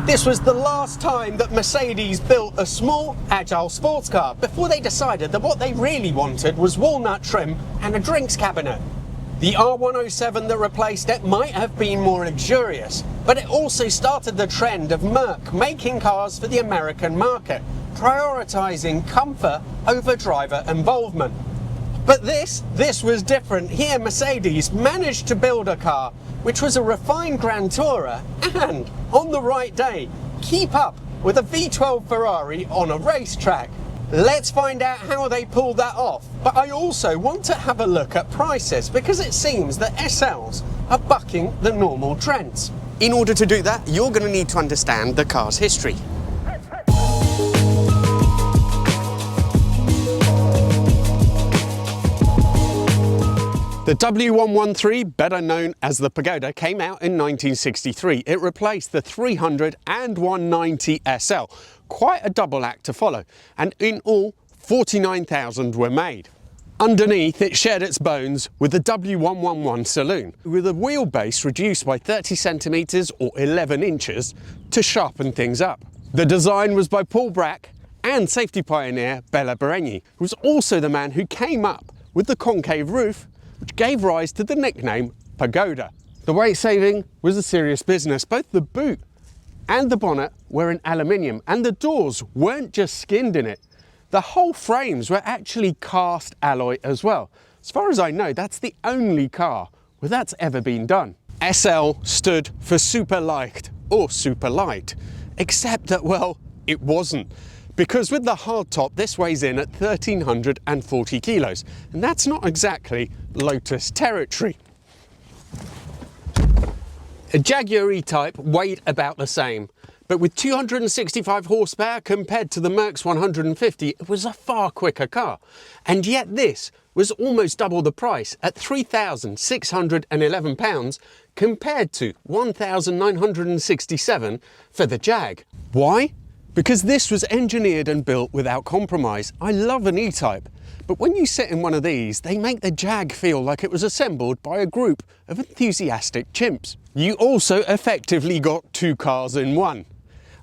This was the last time that Mercedes built a small, agile sports car before they decided that what they really wanted was walnut trim and a drinks cabinet. The R107 that replaced it might have been more luxurious, but it also started the trend of Merc making cars for the American market, prioritising comfort over driver involvement. But this was different. Here Mercedes managed to build a car which was a refined Grand Tourer and, on the right day, keep up with a V12 Ferrari on a racetrack. Let's find out how they pulled that off, but I also want to have a look at prices because it seems that SLs are bucking the normal trends. In order to do that, you're going to need to understand the car's history. The W113, better known as the Pagoda, came out in 1963. It replaced the 300 and 190 SL. Quite a double act to follow, and in all 49,000 were made. Underneath, it shared its bones with the W111 saloon, with a wheelbase reduced by 30 centimetres or 11 inches to sharpen things up. The design was by Paul Brack and safety pioneer Bella Berenghi, who was also the man who came up with the concave roof, which gave rise to the nickname Pagoda. The weight saving was a serious business. Both the boot and the bonnet were in aluminium, and the doors weren't just skinned in it. The whole frames were actually cast alloy as well. As far as I know, that's the only car where that's ever been done. SL stood for super light or super light, except that, well, it wasn't. Because with the hardtop, this weighs in at 1,340 kilos, and that's not exactly Lotus territory. A Jaguar Etype weighed about the same, but with 265 horsepower compared to the Merc's 150, it was a far quicker car. And yet this was almost double the price at £3,611 compared to £1,967 for the Jag. Why? Because this was engineered and built without compromise. I love an E-Type, but when you sit in one of these, they make the Jag feel like it was assembled by a group of enthusiastic chimps. You also effectively got two cars in one.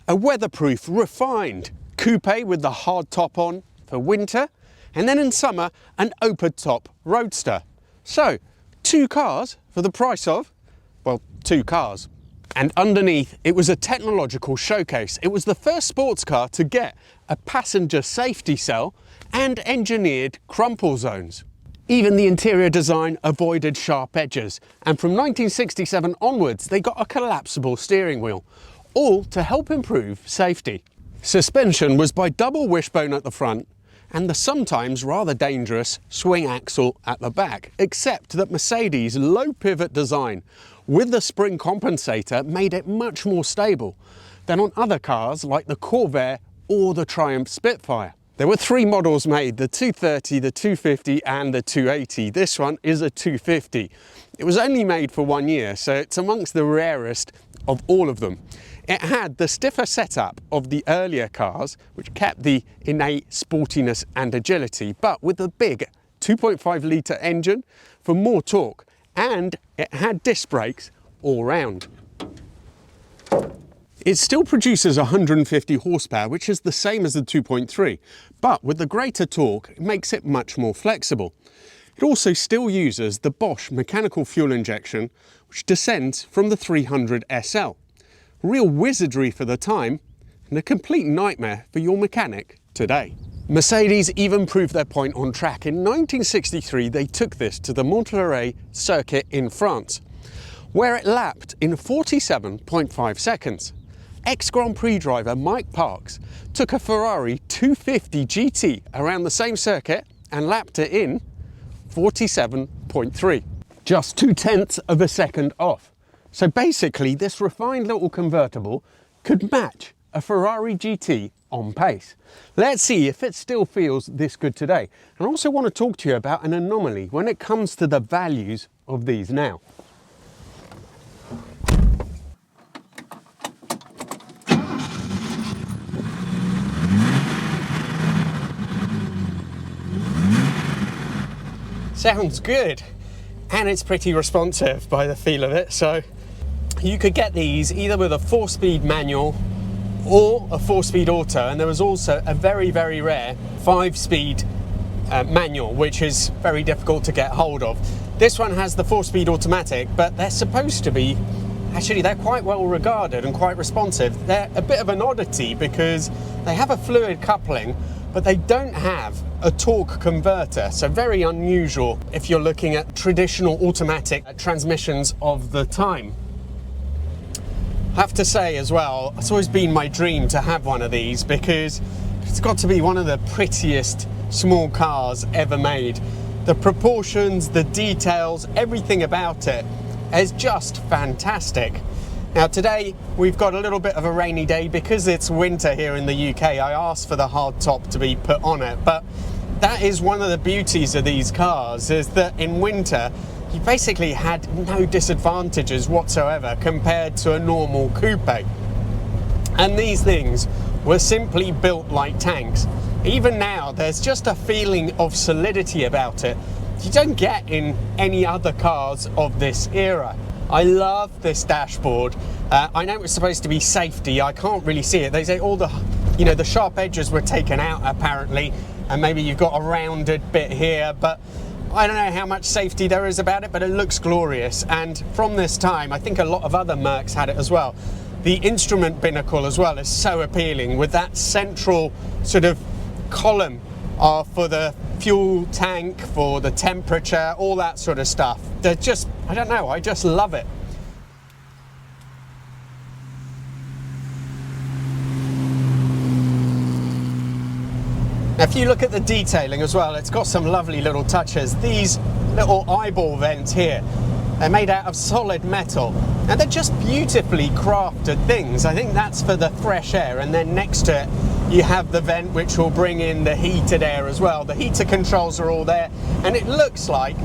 A weatherproof, refined coupe with the hard top on for winter, and then in summer, an open top roadster. So, two cars for the price of, well, two cars. And underneath, it was a technological showcase. It was the first sports car to get a passenger safety cell and engineered crumple zones. Even the interior design avoided sharp edges, and from 1967 onwards, they got a collapsible steering wheel, all to help improve safety. Suspension was by double wishbone at the front and the sometimes rather dangerous swing axle at the back, except that Mercedes' low pivot design with the spring compensator made it much more stable than on other cars like the Corvair or the Triumph Spitfire. There were three models made, the 230, the 250 and the 280. This one is a 250. It was only made for 1 year, so it's amongst the rarest of all of them. It had the stiffer setup of the earlier cars, which kept the innate sportiness and agility, but with a big 2.5 litre engine for more torque, and it had disc brakes all round. It still produces 150 horsepower, which is the same as the 2.3, but with the greater torque, it makes it much more flexible. It also still uses the Bosch mechanical fuel injection, which descends from the 300 SL. Real wizardry for the time, and a complete nightmare for your mechanic today. Mercedes even proved their point on track. In 1963, they took this to the Monterey circuit in France, where it lapped in 47.5 seconds. Ex-Grand Prix driver Mike Parks took a Ferrari 250 GT around the same circuit and lapped it in 47.3. Just 0.2 of a second off. So basically, this refined little convertible could match a Ferrari GT on pace. Let's see if it still feels this good today. And I also want to talk to you about an anomaly when it comes to the values of these now. Sounds good, and it's pretty responsive by the feel of it. So you could get these either with a 4-speed manual or a 4-speed auto, and there was also a very, very rare 5-speed manual, which is very difficult to get hold of. This one has the 4-speed automatic, but they're supposed to be, actually they're quite well regarded and quite responsive. They're a bit of an oddity because they have a fluid coupling, but they don't have a torque converter, so very unusual if you're looking at traditional automatic transmissions of the time. I have to say as well, it's always been my dream to have one of these because it's got to be one of the prettiest small cars ever made. The proportions, the details, everything about it is just fantastic. Now today we've got a little bit of a rainy day because it's winter here in the UK. I asked for the hard top to be put on it, but that is one of the beauties of these cars, is that in winter you basically had no disadvantages whatsoever compared to a normal coupe. And these things were simply built like tanks. Even now there's just a feeling of solidity about it you don't get in any other cars of this era. I love this dashboard. I know it's supposed to be safety. I can't really see it. They say all the, the sharp edges were taken out apparently, and maybe you've got a rounded bit here, but I don't know how much safety there is about it, but it looks glorious. And from this time, I think a lot of other Mercs had it as well. The instrument binnacle as well is so appealing, with that central sort of column for the fuel tank, for the temperature, all that sort of stuff. They're just, I don't know, I just love it. Now, if you look at the detailing as well, it's got some lovely little touches. These little eyeball vents here, they're made out of solid metal, and they're just beautifully crafted things. I think that's for the fresh air, and then next to it you have the vent which will bring in the heated air as well. The heater controls are all there, and it looks like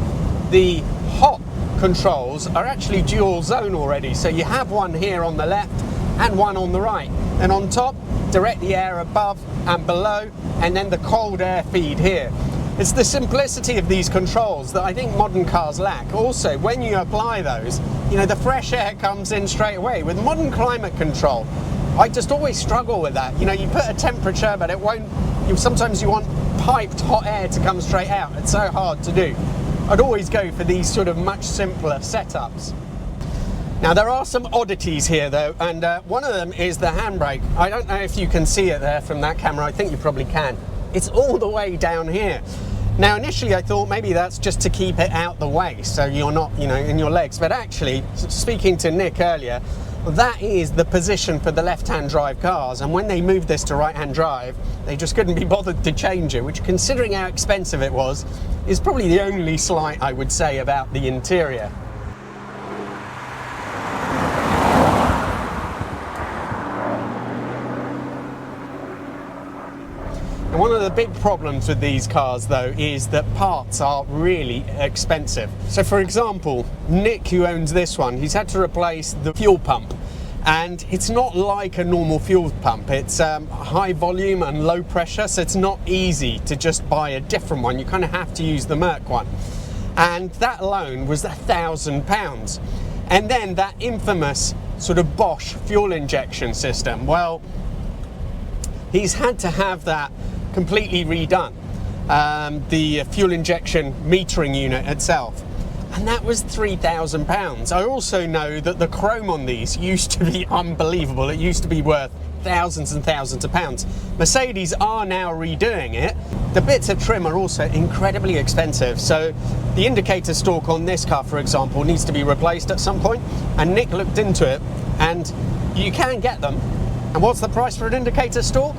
the hot controls are actually dual zone already. So you have one here on the left and one on the right, and on top direct the air above and below, and then the cold air feed here. It's the simplicity of these controls that I think modern cars lack. Also, when you apply those, the fresh air comes in straight away. With modern climate control, I just always struggle with that. You put a temperature, but it won't, sometimes you want piped hot air to come straight out. It's so hard to do. I'd always go for these sort of much simpler setups. Now, there are some oddities here though, and one of them is the handbrake. I don't know if you can see it there from that camera. I think you probably can. It's all the way down here. Now, initially I thought maybe that's just to keep it out the way, so you're not, in your legs. But actually, speaking to Nick earlier, that is the position for the left-hand drive cars. And when they moved this to right-hand drive, they just couldn't be bothered to change it, which, considering how expensive it was, is probably the only slight I would say about the interior. One of the big problems with these cars though is that parts are really expensive. So for example, Nick, who owns this one, he's had to replace the fuel pump, and it's not like a normal fuel pump. It's high volume and low pressure, so it's not easy to just buy a different one. You kind of have to use the Merc one, and that alone was £1,000. And then that infamous sort of Bosch fuel injection system, well, he's had to have that completely redone, the fuel injection metering unit itself, and that was £3,000. I also know that the chrome on these used to be unbelievable. It used to be worth thousands and thousands of pounds. Mercedes are now redoing it. The bits of trim are also incredibly expensive, so the indicator stalk on this car, for example, needs to be replaced at some point, and Nick looked into it, and you can get them. And what's the price for an indicator stalk?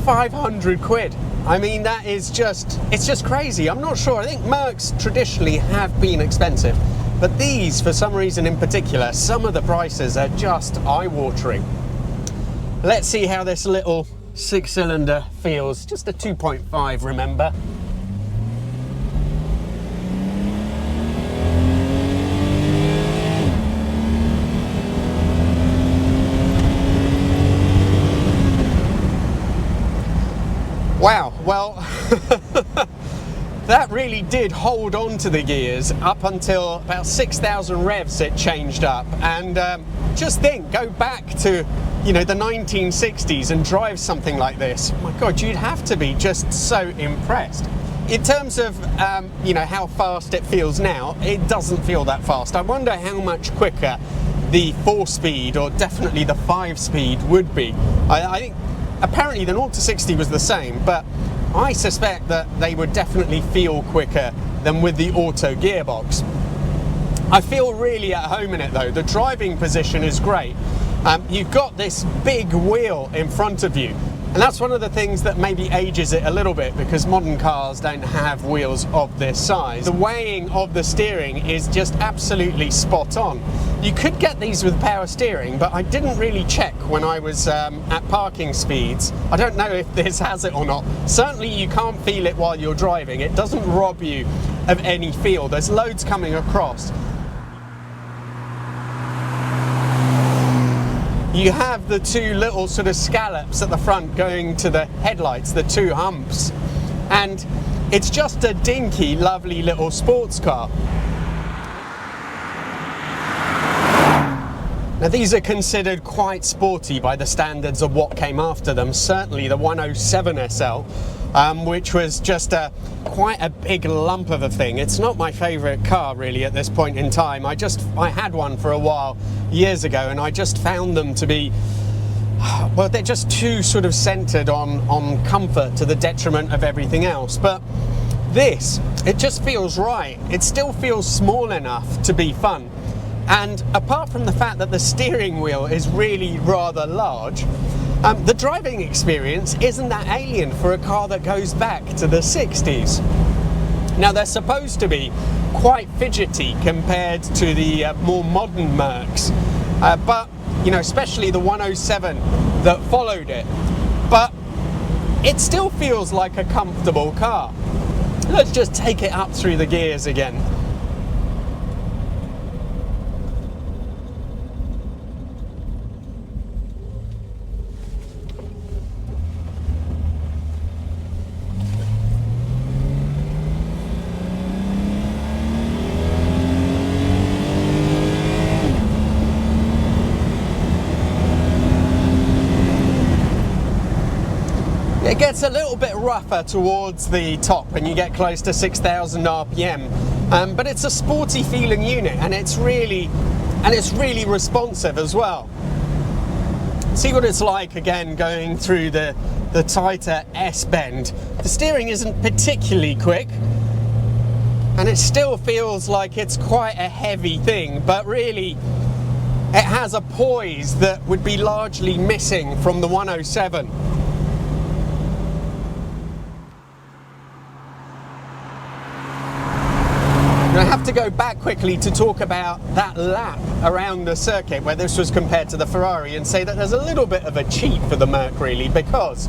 500 quid. I mean, that is it's just crazy. I'm not sure. I think Mercs traditionally have been expensive, but these, for some reason in particular, some of the prices are just eye-watering. Let's see how this little 6-cylinder feels. Just a 2.5, remember. Wow, well, that really did hold on to the gears up until about 6,000 revs it changed up. And just think, go back to, you know, the 1960s and drive something like this. My God, you'd have to be just so impressed. In terms of, you know, how fast it feels now, it doesn't feel that fast. I wonder how much quicker the 4-speed or definitely the 5-speed would be. I think apparently the 0 to 60 was the same, but I suspect that they would definitely feel quicker than with the auto gearbox. I feel really at home in it though. The driving position is great. You've got this big wheel in front of you, and that's one of the things that maybe ages it a little bit, because modern cars don't have wheels of this size. The weighing of the steering is just absolutely spot on. You could get these with power steering, but I didn't really check when I was at parking speeds. I don't know if this has it or not. Certainly you can't feel it while you're driving. It doesn't rob you of any feel. There's loads coming across. You have the two little sort of scallops at the front going to the headlights, the two humps, and it's just a dinky, lovely little sports car. Now these are considered quite sporty by the standards of what came after them, certainly the 107 SL, which was just quite a big lump of a thing. It's not my favourite car really at this point in time. I had one for a while years ago, and I just found them to be, well, they're just too sort of centred on comfort to the detriment of everything else. But this, it just feels right. It still feels small enough to be fun. And apart from the fact that the steering wheel is really rather large, the driving experience isn't that alien for a car that goes back to the 60s. Now they're supposed to be quite fidgety compared to the more modern Mercs, but you know, especially the 107 that followed it. But it still feels like a comfortable car. Let's just take it up through the gears again. It gets a little bit rougher towards the top when you get close to 6,000 RPM, but it's a sporty feeling unit, and it's really responsive as well. See what it's like again going through the tighter S bend. The steering isn't particularly quick, and it still feels like it's quite a heavy thing, but really it has a poise that would be largely missing from the 107. I have to go back quickly to talk about that lap around the circuit where this was compared to the Ferrari, and say that there's a little bit of a cheat for the Merc really, because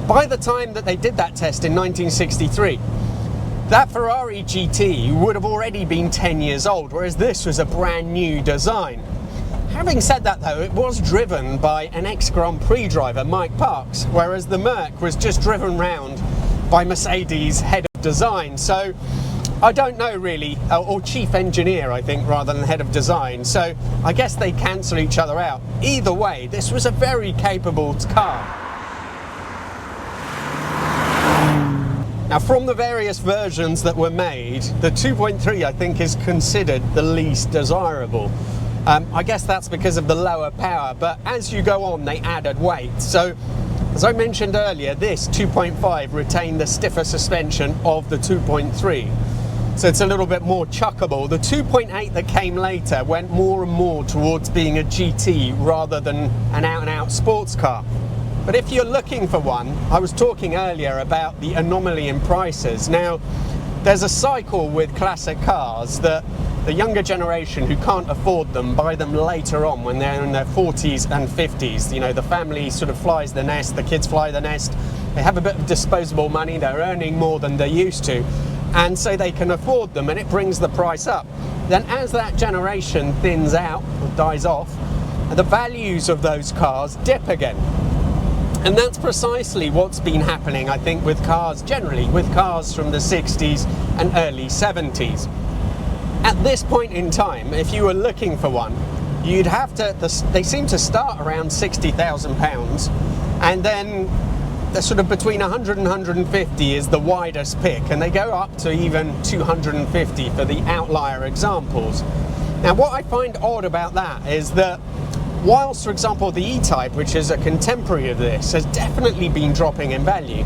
by the time that they did that test in 1963, that Ferrari GT would have already been 10 years old, whereas this was a brand new design. Having said that though, it was driven by an ex-Grand Prix driver, Mike Parks, whereas the Merc was just driven round by Mercedes' head of design. So I don't know really, or chief engineer I think, rather than head of design, so I guess they cancel each other out. Either way, this was a very capable car. Now from the various versions that were made, the 2.3 I think is considered the least desirable. I guess that's because of the lower power, but as you go on they added weight. So as I mentioned earlier, this 2.5 retained the stiffer suspension of the 2.3. So it's a little bit more chuckable. The 2.8 that came later went more and more towards being a GT rather than an out-and-out sports car. But if you're looking for one, I was talking earlier about the anomaly in prices. Now, there's a cycle with classic cars that the younger generation who can't afford them buy them later on when they're in their 40s and 50s. You know, the family sort of flies the nest, the kids fly the nest, they have a bit of disposable money, they're earning more than they used to, and so they can afford them, and it brings the price up. Then as that generation thins out or dies off, the values of those cars dip again. And that's precisely what's been happening, I think, with cars generally, with cars from the 60s and early 70s. At this point in time, if you were looking for one, you'd have to, they seem to start around £60,000, and then they're sort of between 100 and 150 is the widest pick, and they go up to even 250 for the outlier examples. Now, what I find odd about that is that whilst, for example, the Etype, which is a contemporary of this, has definitely been dropping in value,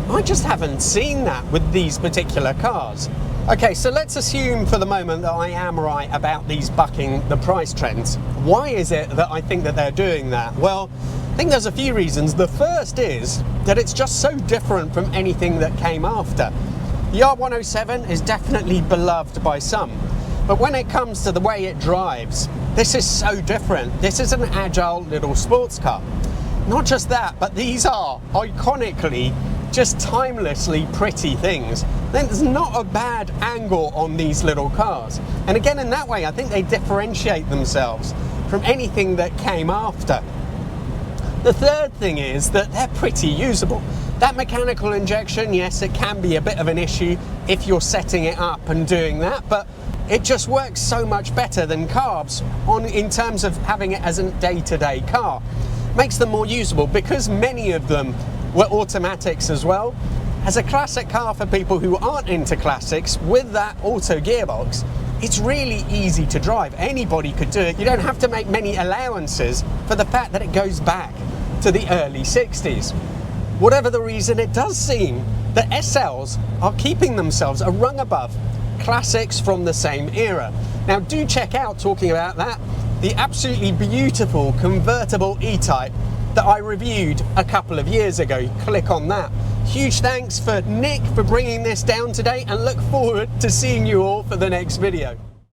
I just haven't seen that with these particular cars. Okay, so let's assume for the moment that I am right about these bucking the price trends. Why is it that I think that they're doing that? Well, I think there's a few reasons. The first is that it's just so different from anything that came after. The R107 is definitely beloved by some, but when it comes to the way it drives, this is so different. This is an agile little sports car. Not just that, but these are iconically just timelessly pretty things. There's not a bad angle on these little cars. And again, in that way, I think they differentiate themselves from anything that came after. The third thing is that they're pretty usable. That mechanical injection, yes, it can be a bit of an issue if you're setting it up and doing that, but it just works so much better than carbs in terms of having it as a day-to-day car. Makes them more usable because many of them were automatics as well. As a classic car for people who aren't into classics, with that auto gearbox, it's really easy to drive. Anybody could do it. You don't have to make many allowances for the fact that it goes back to the early 60s. Whatever the reason, it does seem that SLs are keeping themselves a rung above classics from the same era. Now do check out, talking about that, the absolutely beautiful convertible E-Type that I reviewed a couple of years ago. Click on that. Huge thanks for Nick for bringing this down today, and look forward to seeing you all for the next video.